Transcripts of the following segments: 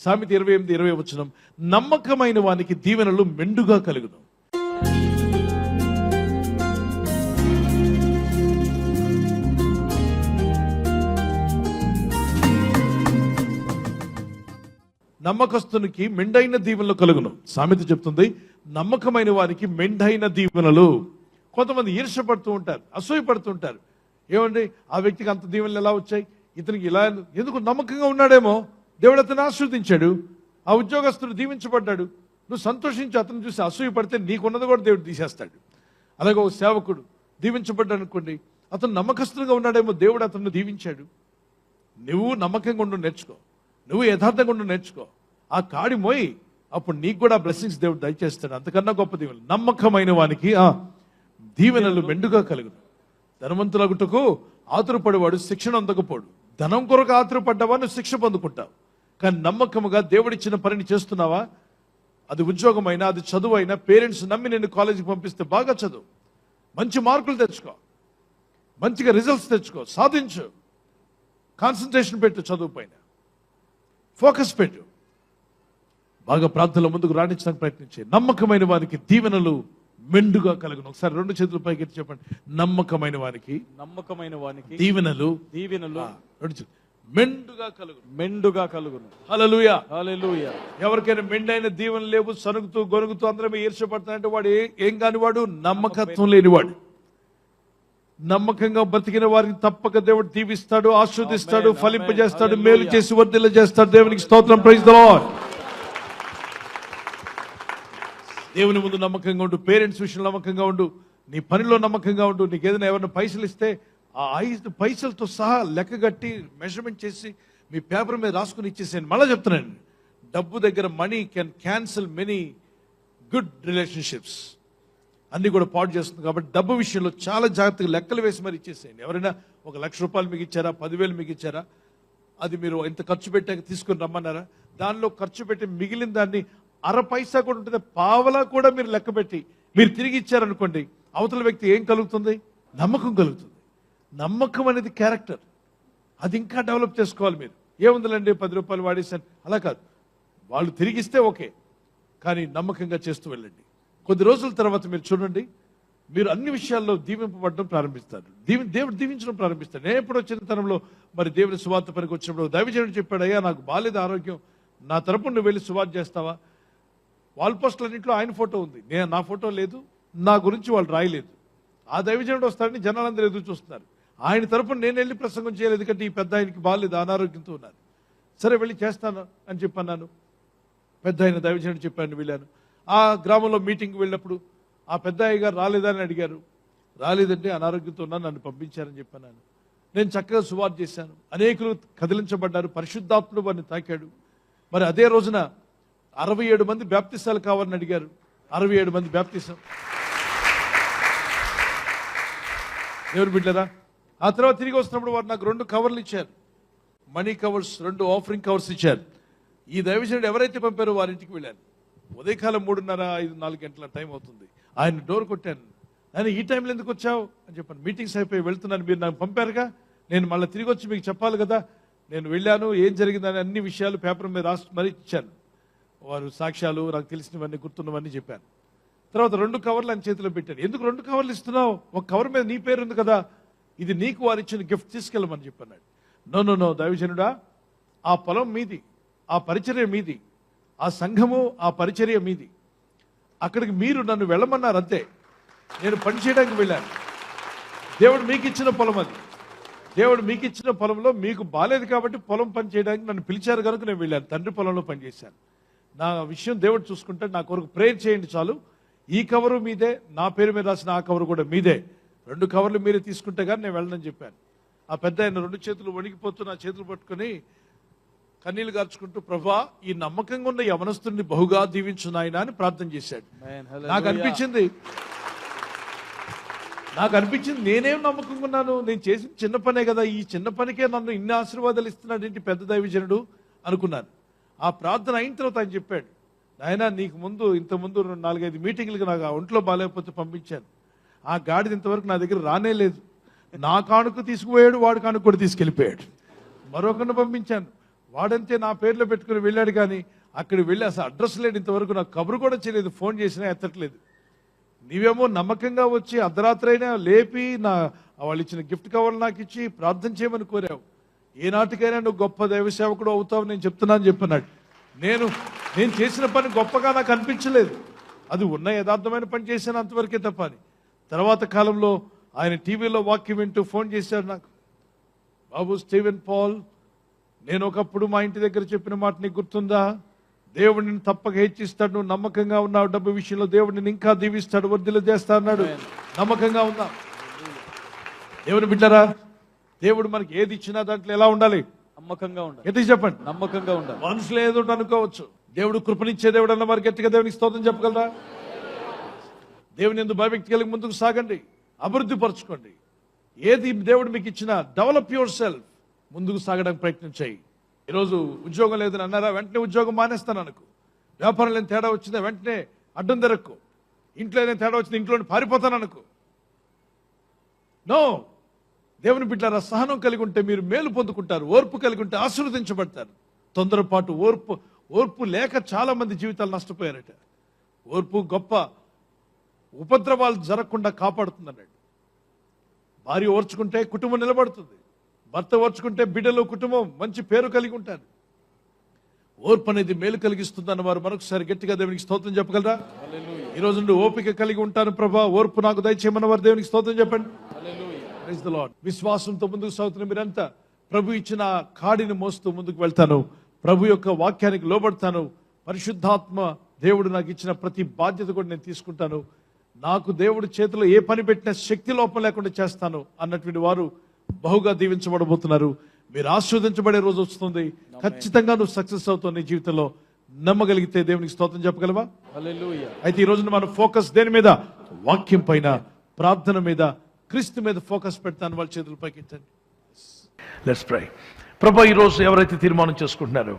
సామెత 28:20 నమ్మకమైన వానికి దీవెనలు మెండుగా కలుగును. నమ్మకస్తునికి మెండైన దీవెనలు కలుగును. సామెత చెప్తుంది నమ్మకమైన వారికి మెండైన దీవెనలు. కొంతమంది ఈర్ష్యపడుతూ ఉంటారు, అసూయపడుతూ ఉంటారు. ఏమండి ఆ వ్యక్తికి అంత దీవెనలు ఎలా వచ్చాయి, ఇతనికి ఇలా ఎందుకు? నమ్మకంగా ఉన్నాడేమో, దేవుడు అతను ఆశీర్వదించాడు, ఆ ఉద్యోగస్తుడు దీవించబడ్డాడు. నువ్వు సంతోషించి అతను చూసి అసూయపడితే నీకున్నది కూడా దేవుడు తీసేస్తాడు. అలాగే ఒక సేవకుడు దీవించబడ్డాడు అనుకోండి, అతను నమ్మకస్తుడుగా ఉన్నాడేమో, దేవుడు అతను దీవించాడు. నువ్వు నమ్మకంగా ఉండు నేర్చుకో, నువ్వు యథార్థంగా ఉండు నేర్చుకో, ఆ కాడి మోయి, అప్పుడు నీకు కూడా బ్లెస్సింగ్స్ దేవుడు దయచేస్తాడు. అంతకన్నా గొప్ప దీవెనలు. నమ్మకమైన వానికి దీవెనలు మెండుగా కలుగును. ధనవంతులగుటకు ఆతురపడేవాడు శిక్షణ అందకపోడు. ధనం కొరకు ఆతురపడ్డావా నువ్వు శిక్ష పొందుకుంటావు. కానీ నమ్మకముగా దేవుడిచ్చిన పనిని చేస్తున్నావా? అది ఉద్యోగమైనా, అది చదువు అయినా, పేరెంట్స్ నమ్మి నేను కాలేజీకి పంపిస్తే బాగా చదువు, మంచి మార్కులు తెచ్చుకో, మంచిగా రిజల్ట్స్ తెచ్చుకో, సాధించు, కాన్సన్ట్రేషన్ పెట్టు, చదువు పైన ఫోకస్ పెట్టు, బాగా ప్రార్థనలో ముందుకు రాణించడానికి ప్రయత్నించే. నమ్మకమైన వానికి దీవెనలు మెండుగా కలుగును. ఒకసారి 2 చేతుల పైకి చెప్పండి. నమ్మకమైన వానికి దీవెనలు మెండుగా కలుగును. మెండుగా కలుగును. హల్లెలూయా, హల్లెలూయా. ఎవరికైనా మెండైన దీవెనలు లేవు, సనుగుతూ గొనుగుతూ అందరం ఈర్ష్యపడతానంటే వాడు ఏం కానివాడు, నమ్మకత్వం లేనివాడు. నమ్మకంగా బ్రతికిన వారిని తప్పక దేవుడు దీవిస్తాడు, ఆశీర్వదిస్తాడు, ఫలింపజేస్తాడు, మేలు చేసి వర్ధిల్ల చేస్తాడు. దేవునికి స్తోత్రం, ప్రైజ్ ది లార్డ్. దేవుని ముందు నమ్మకంగా ఉండు, పేరెంట్స్ విషయంలో నమ్మకంగా ఉండు, నీ పనిలో నమ్మకంగా ఉండు. నీకు ఏదైనా ఎవరైనా పైసలు ఇస్తే ఆ 5 పైసలతో సహా లెక్కగట్టి మెజర్మెంట్ చేసి మీ పేపర్ మీద రాసుకుని ఇచ్చేసాను. మళ్ళీ చెప్తున్నాను, డబ్బు దగ్గర money can cancel many good relationships. అన్ని కూడా పాడు చేస్తుంది. కాబట్టి డబ్బు విషయంలో చాలా జాగ్రత్తగా లెక్కలు వేసి మరి ఇచ్చేసేయండి. ఎవరైనా 1,00,000 రూపాయలు మీకు ఇచ్చారా, 10,000 మీకు ఇచ్చారా, అది మీరు ఇంత ఖర్చు పెట్టాక తీసుకొని రమ్మన్నారా, దానిలో ఖర్చు పెట్టి మిగిలిన దాన్ని 1/2 పైసా కూడా ఉంటుంది, పావలా కూడా మీరు లెక్క పెట్టి మీరు తిరిగి ఇచ్చారనుకోండి, అవతల వ్యక్తి ఏం కలుగుతుంది? నమ్మకం కలుగుతుంది. నమ్మకం అనేది క్యారెక్టర్, అది ఇంకా డెవలప్ చేసుకోవాలి. మీరు ఏముందండి 10 రూపాయలు వాడేసాను, అలా కాదు. వాళ్ళు తిరిగిస్తే ఓకే, కానీ నమ్మకంగా చేస్తూ వెళ్ళండి. కొద్ది రోజుల తర్వాత మీరు చూడండి, మీరు అన్ని విషయాల్లో దీవింపబడడం ప్రారంభిస్తారు, దేవుడు దీవించడం ప్రారంభిస్తాడు. నేను ఎప్పుడో చిన్నతనంలో మరి దేవుని సువార్త పనికి వచ్చినప్పుడు దైవజనుడు చెప్పాడు, అయ్యా నాకు బాలేదు ఆరోగ్యం, నా తరపున నువ్వు వెళ్ళి సువార్త చేస్తావా? వాల్ పోస్టులన్నింటిలో ఆయన ఫోటో ఉంది, నా ఫోటో లేదు, నా గురించి వాళ్ళు రాయలేదు. ఆ దైవజనుడు వస్తాడని జనాలందరూ ఎదురు చూస్తున్నారు. ఆయన తరపున నేను వెళ్ళి ప్రసంగం చేయలేదు, ఎందుకంటే ఈ పెద్ద ఆయనకి బాలేదు, అనారోగ్యంతో ఉన్నారు. సరే వెళ్ళి చేస్తాను అని చెప్పన్నాను. పెద్ద ఆయన దైవజనుడు చెప్పాను, వెళ్ళాను. ఆ గ్రామంలో మీటింగ్కి వెళ్ళినప్పుడు ఆ పెద్ద అయ్య గారు రాలేదని అడిగారు. రాలేదంటే అనారోగ్యంతో ఉన్నాను, నన్ను పంపించారని చెప్పాను. నేను చక్కగా సువార్త చేశాను, అనేకులు కదిలించబడ్డారు, పరిశుద్ధాత్ముడు వారిని తాకాడు. మరి అదే రోజున 67 మంది బ్యాప్తిసాలు కావాలని అడిగారు, 67 మంది బ్యాప్తిసం. ఎవరు బిడ్డరా? ఆ తర్వాత తిరిగి వస్తున్నప్పుడు వారు నాకు 2 కవర్లు ఇచ్చారు, మనీ కవర్స్, 2 ఆఫరింగ్ కవర్స్ ఇచ్చారు. ఈ దైవజనుడు ఎవరైతే పంపారో వారింటికి వెళ్ళాను. ఉదయకాలం 3:30, 4 గంటల టైం అవుతుంది. ఆయన డోర్ కొట్టాను, ఆయన ఈ టైంలో ఎందుకు వచ్చావు అని చెప్పాను. మీటింగ్స్ అయిపోయి వెళ్తున్నాను, మీరు నాకు పంపారుగా, నేను మళ్ళీ తిరిగి వచ్చి మీకు చెప్పాలి కదా. నేను వెళ్ళాను, ఏం జరిగిందని అన్ని విషయాలు పేపర్ మీద రాసి మరీ ఇచ్చాను. వారు సాక్ష్యాలు, నాకు తెలిసినవన్నీ, గుర్తున్నవన్నీ చెప్పాను. తర్వాత 2 కవర్లు ఆయన చేతిలో పెట్టాను. ఎందుకు 2 కవర్లు ఇస్తున్నావు? ఒక కవర్ మీద నీ పేరు ఉంది కదా, ఇది నీకు వారు ఇచ్చిన గిఫ్ట్, తీసుకెళ్ళమని చెప్పన్నాడు. నో దైవజనుడా, ఆ పొలం మీది, ఆ పరిచర్య మీది, ఆ సంఘము, ఆ పరిచర్య మీది. అక్కడికి మీరు నన్ను వెళ్ళమన్నారు అంతే. నేను పని చేయడానికి వెళ్ళాను. దేవుడు మీకు ఇచ్చిన పొలం అది. దేవుడు మీకు ఇచ్చిన పొలంలో మీకు బాలేదు కాబట్టి పొలం పని చేయడానికి నన్ను పిలిచారు కనుక నేను వెళ్ళాను. తండ్రి పొలంలో పనిచేశాను. నా విషయం దేవుడు చూసుకుంటే నా కొరకు ప్రేయర్ చేయండి చాలు. ఈ కవరు మీదే, నా పేరు మీద రాసిన ఆ కవరు కూడా మీదే. 2 కవర్లు మీరే తీసుకుంటే కానీ నేను వెళ్ళనని చెప్పాను. ఆ పెద్ద ఆయన 2 చేతులు వణికిపోతూ నా చేతులు పట్టుకొని కన్నీళ్లు గార్చుకుంటూ, ప్రభువా ఈ నమ్మకంగా ఉన్న యవనస్తుడిని బహుగా దీవించు నాయనా అని ప్రార్థన చేశాడు. నాకు అనిపించింది నేనేం నమ్మకంగా ఉన్నాను, నేను చేసిన చిన్న పనే కదా, ఈ చిన్న పనికే నన్ను ఇన్ని ఆశీర్వాదాలు ఇస్తున్నాడు ఏంటి పెద్ద దైవజనుడు అనుకున్నాను. ఆ ప్రార్థన అయిన తర్వాత ఆయన చెప్పాడు, నాయనా నీకు ముందు ఇంతకుముందు 4-5 మీటింగ్లకు నాకు ఒంట్లో బాగాలేకపోతే పంపించాను, ఆ గాడిద ఇంతవరకు నా దగ్గర రానే లేదు. నా కానుక తీసుకుపోయాడు, వాడి కానుక కూడా తీసుకెళ్ళిపోయాడు. మరొకరిని పంపించాను, వాడంతే నా పేర్లో పెట్టుకుని వెళ్ళాడు, కానీ అక్కడికి వెళ్ళి అసలు అడ్రస్ లేడు, ఇంతవరకు నాకు కబురు కూడా చేయలేదు, ఫోన్ చేసినా ఎత్తట్లేదు. నీవేమో నమ్మకంగా వచ్చి అర్ధరాత్రి అయినా లేపి వాళ్ళు ఇచ్చిన గిఫ్ట్ కవర్లు నాకు ఇచ్చి ప్రార్థన చేయమని కోరావు. ఏనాటికైనా నువ్వు గొప్ప దైవ సేవకుడు అవుతావు నేను చెప్తున్నాను చెప్పినాడు. నేను చేసిన పని గొప్పగా నాకు అనిపించలేదు, అది ఉన్న యథార్థమైన పని చేశాను అంతవరకే తప్ప అని. తర్వాత కాలంలో ఆయన టీవీలో వాక్యం వింటూ ఫోన్ చేశాడు నాకు. బాబు స్టీవెన్ పాల్, నేను ఒకప్పుడు మా ఇంటి దగ్గర చెప్పిన మాట నీకు గుర్తుందా? దేవుడిని తప్పక హెచ్చిస్తాడు, నువ్వు నమ్మకంగా ఉన్నావు, డబ్బు విషయంలో దేవుడిని ఇంకా దీవిస్తాడు, వర్ధిల్ల చేస్తా అన్నాడు. నమ్మకంగా ఉన్నా. దేవుని బిడ్డరా, దేవుడు మనకి ఏది ఇచ్చినా దాంట్లో ఎలా ఉండాలి? నమ్మకంగా ఉండాలి. గట్టిగా చెప్పండి. నమ్మకంగా ఉండాలి. మనుషులు ఏదో అనుకోవచ్చు, దేవుడు కృపనిచ్చే దేవుడు అన్న మరి గట్టిగా దేవునికి స్తోత్రం చెప్పగలరా? దేవుని యందు భయభక్తి కలిగి ముందుకు సాగండి, అభివృద్ధి పరచుకోండి. ఏది దేవుడు మీకు ఇచ్చినా డెవలప్ యువర్ సెల్ఫ్, ముందుకు సాగడానికి ప్రయత్నం చేయి. ఈరోజు ఉద్యోగం లేదని అన్నారా, వెంటనే ఉద్యోగం మానేస్తాను అనుకో. వ్యాపారంలో తేడా వచ్చిందా, వెంటనే అడ్డం తిరక్కు. ఇంట్లో ఏదైనా తేడా వచ్చింది, ఇంట్లో పారిపోతాను అనుకో. నో, దేవుని బిడ్డలారా, సహనం కలిగి ఉంటే మీరు మేలు పొందుకుంటారు, ఓర్పు కలిగి ఉంటే ఆశీర్వదించబడతారు. తొందరపాటు, ఓర్పు లేక చాలా మంది జీవితాలు నష్టపోయారట. ఓర్పు గొప్ప ఉపద్రవాలు జరగకుండా కాపాడుతుంది అన్నాడు. భార్య ఓర్చుకుంటే కుటుంబం నిలబడుతుంది, భర్త ఓర్చుకుంటే బిడ్డలు కుటుంబం మంచి పేరు కలిగి ఉంటారు. ఓర్పు అనేది మేలు కలిగిస్తుంది అన్నవారు మరొకసారి గట్టిగా దేవునికి స్తోత్రం చెప్పగలరా? ఈ రోజు నుండి ఓపిక కలిగి ఉంటాను ప్రభా, ఓర్పు నాకు దయచేయమన్న వారు దేవునికి స్తోత్రం చెప్పండి. Praise the lord. విశ్వాసంతో ముందుకు సాగుతున్న మీరంతా, ప్రభు ఇచ్చిన కాడిని మోస్తూ ముందుకు వెళ్తాను, ప్రభు యొక్క వాక్యానికి లోబడతాను, పరిశుద్ధాత్మ దేవుడు నాకు ఇచ్చిన ప్రతి బాధ్యత కూడా నేను తీసుకుంటాను, నాకు దేవుడి చేతిలో ఏ పని పెట్టినా శక్తి లోపం లేకుండా చేస్తాను అన్నటువంటి వారు బహుగా దీవించబడబోతున్నారు. మీరు ఆస్వాదించబడే రోజు వస్తుంది. ఖచ్చితంగా నువ్వు సక్సెస్ అవుతావు నీ జీవితంలో. నమ్మగలిగితే దేవునికి స్తోత్రం చెప్పగలవా? హల్లెలూయా. అయితే ఈ రోజున మన ఫోకస్ దేని మీద? వాక్యం పైన, ప్రార్థన మీద, క్రీస్తు మీద ఫోకస్ పెడతాను. వాళ్ళ చేతుల పైకి ఎత్తండి. Let's pray. ప్రభా, ఈరోజు ఎవరైతే తీర్మానం చేసుకుంటున్నారో,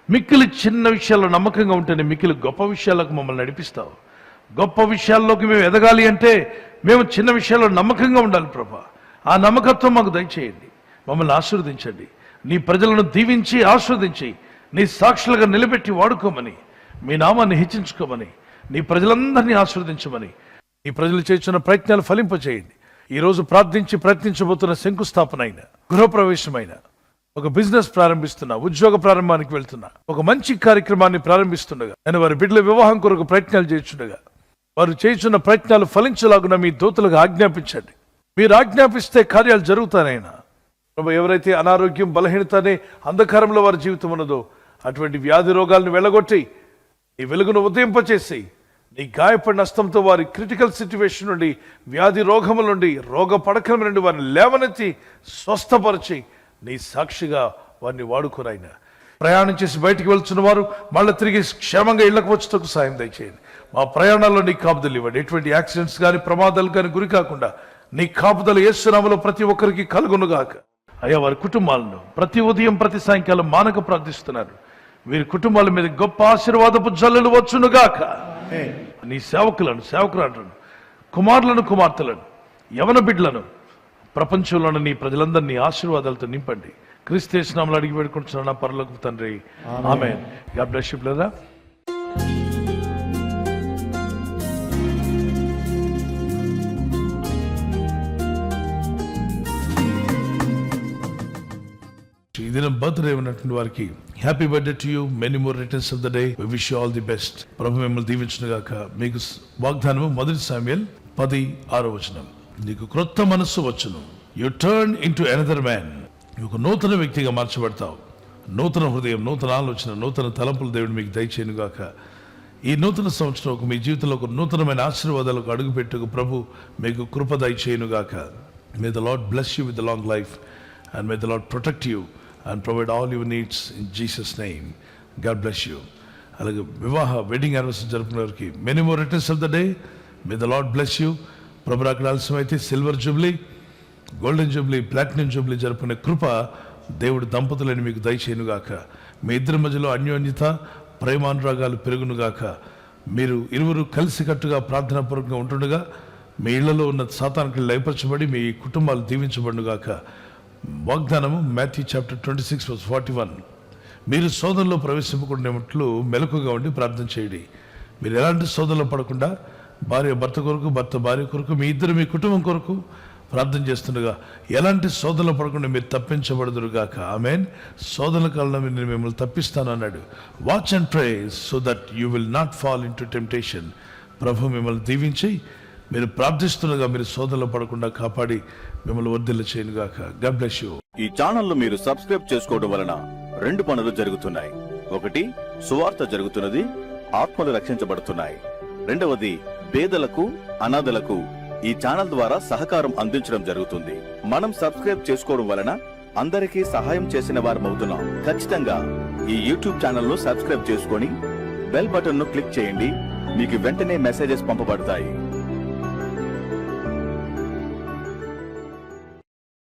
మిక్కిలి చిన్న విషయాల్లో నమ్మకంగా ఉంటేనే మిక్కిలి గొప్ప విషయాలకు మమ్మల్ని నడిపిస్తావు. గొప్ప విషయాల్లోకి మేము ఎదగాలి అంటే మేము చిన్న విషయాల్లో నమ్మకంగా ఉండాలి ప్రభా. ఆ నమ్మకత్వం మాకు దయచేయండి, మమ్మల్ని ఆశీర్వదించండి. నీ ప్రజలను దీవించి ఆశీర్వదించి నీ సాక్షులుగా నిలబెట్టి వాడుకోమని, మీ నామాన్ని హెచ్చించుకోమని, నీ ప్రజలందరినీ ఆశీర్వదించమని, ఈ ప్రజలు చేస్తున్న ప్రయత్నాలు ఫలింపచేయండి. ఈరోజు ప్రయత్నించబోతున్న శంకుస్థాపన అయిన, గృహప్రవేశమైన, ఒక బిజినెస్ ప్రారంభిస్తున్నా, ఉద్యోగ ప్రారంభానికి వెళ్తున్నా, ఒక మంచి కార్యక్రమాన్ని ప్రారంభిస్తుండగా, నేను వారి బిడ్డల వివాహం కొరకు ప్రయత్నాలు చేస్తుండగా, వారు చేస్తున్న ప్రయత్నాలు ఫలించలాగున మీ దూతలకు ఆజ్ఞాపించండి. మీరు ఆజ్ఞాపిస్తే కార్యాలు జరుగుతానైనా ప్రభు. ఎవరైతే అనారోగ్యం, బలహీనత అనే అంధకారంలో వారి జీవితం ఉన్నదో, అటువంటి వ్యాధి రోగాలను వెళ్ళగొట్టి నీ వెలుగును ఉదయింపచేసి, నీ గాయపడిన హస్తంతో వారి క్రిటికల్ సిచ్యువేషన్ నుండి, వ్యాధి రోగముల నుండి, రోగ పడకల నుండి వారిని లేవనెత్తి స్వస్థపరిచి నీ సాక్షిగా వారిని వాడుకోనైనా. ప్రయాణం చేసి బయటికి వెళ్తున్న వారు మళ్ళీ తిరిగి క్షేమంగా ఇళ్లకు వచ్చేందుకు సాయం దయచేయండి. మా ప్రయాణాల్లో నీ కాపుదలు ఇవ్వండి. ఎటువంటి యాక్సిడెంట్స్ కానీ, ప్రమాదాలు కానీ గురి కాకుండా నీ కాపుదలు యేసు నామములో ప్రతి ఒక్కరికి కలుగునుగాక. అయ్యా, వారి కుటుంబాలను ప్రతి ఉదయం ప్రతి సాయంకాలం మానక ప్రార్థిస్తున్నారు. వీరి కుటుంబాల మీద గొప్ప ఆశీర్వాదపు జల్లులు వచ్చునుగాక. నీ సేవకులను, కుమారులను, కుమార్తెలను, యవన బిడ్డలను, ప్రపంచంలోని నీ ప్రజలందరినీ ఆశీర్వాదాలతో నింపండి. క్రీస్తు యేసు నామములో అడిగి వేడుకుంటున్నాను నా పరలోకపు తండ్రి, ఆమేన్. God bless you brother. ఈ దినం బర్త్డే ఉన్నటువంటి వారికి happy birthday to you, many more returns of the day. We wish you all the best. ప్రభు మిమ్మల్ని దీవించును గాక. మీకు వాగ్దానము 1 శామ్యూయల్ 10:6 నీకు క్రొత్త మనస్సు వచ్చును. U turn into another man. ఒక నూతన వ్యక్తిగా మార్చబడతావు. నూతన హృదయం, నూతన ఆలోచన, నూతన తలంపులు దేవుడు మీకు దయచేయను గాక. ఈ నూతన సంవత్సరం మీ జీవితంలో ఒక నూతనమైన ఆశీర్వాదాలకు అడుగుపెట్టుకు ప్రభు మీకు కృప దయచేయను గాక. May the lord bless you with the long life and may the lord protect you and provide all your needs in Jesus' name. God bless you. అలాగే వెడ్డింగ్ యానివర్సరీ జరుపుకునే వారికి many more returns of the day. May the Lord bless you. ప్రభు అక్కడ ఆలస్యమైతే silver jubilee, golden jubilee, platinum jubilee జరుపుకునే కృప దేవుడు దంపతులని మీకు దయచేయనుగాక. మీ ఇద్దరి మధ్యలో అన్యోన్యత, ప్రేమానురాగాలు పెరుగునుగాక. మీరు ఇరువురు కలిసికట్టుగా ప్రార్థనాపూర్వకంగా ఉంటుండగా మీ ఇళ్లలో ఉన్న సాతానికి లయపరచబడి మీ కుటుంబాలు దీవించబడునుగాక. వాగ్దానము మాథ్యూ చాప్టర్ 26:41. మీరు శోధనలో ప్రవేశింపకుండాట్లు మెలకుగా ఉండి ప్రార్థన చేయండి. మీరు ఎలాంటి శోధనలో పడకుండా భార్య భర్త కొరకు, భర్త భార్య కొరకు, మీ ఇద్దరు మీ కుటుంబం కొరకు ప్రార్థన చేస్తుండగా ఎలాంటి శోధనలో పడకుండా మీరు తప్పించబడదురుగాక. ఆమేన్. శోధనల కాలంలో నేను మిమ్మల్ని తప్పిస్తాను అన్నాడు. Watch and pray so that you will not fall into temptation. ప్రభు మిమ్మల్ని దీవించి మీరు ప్రార్థిస్తుండగా మీరు శోధనలో పడకుండా కాపాడి మిమ్మల్ని వర్ధిల్ల చేయనుగాక. God bless you. ఈ ఛానల్ మీరు సబ్స్క్రైబ్ చేసుకోవడం వలన 2 పనులు జరుగుతున్నాయి. ఒకటి, సువార్త జరుగుతున్నది, ఆత్మలు రక్షించబడుతున్నాయి. రెండవది, పేదలకు, అనాథలకు ఈ ఛానల్ ద్వారా సహకారం అందించడం జరుగుతుంది. మనం సబ్స్క్రైబ్ చేసుకోవడం వలన అందరికీ సహాయం చేసిన వారమవుతున్నాం. ఖచ్చితంగా ఈ యూట్యూబ్ ఛానల్ ను సబ్స్క్రైబ్ చేసుకొని బెల్ బటన్ ను క్లిక్ చేయండి. మీకు వెంటనే మెసేజెస్ పంపబడతాయి.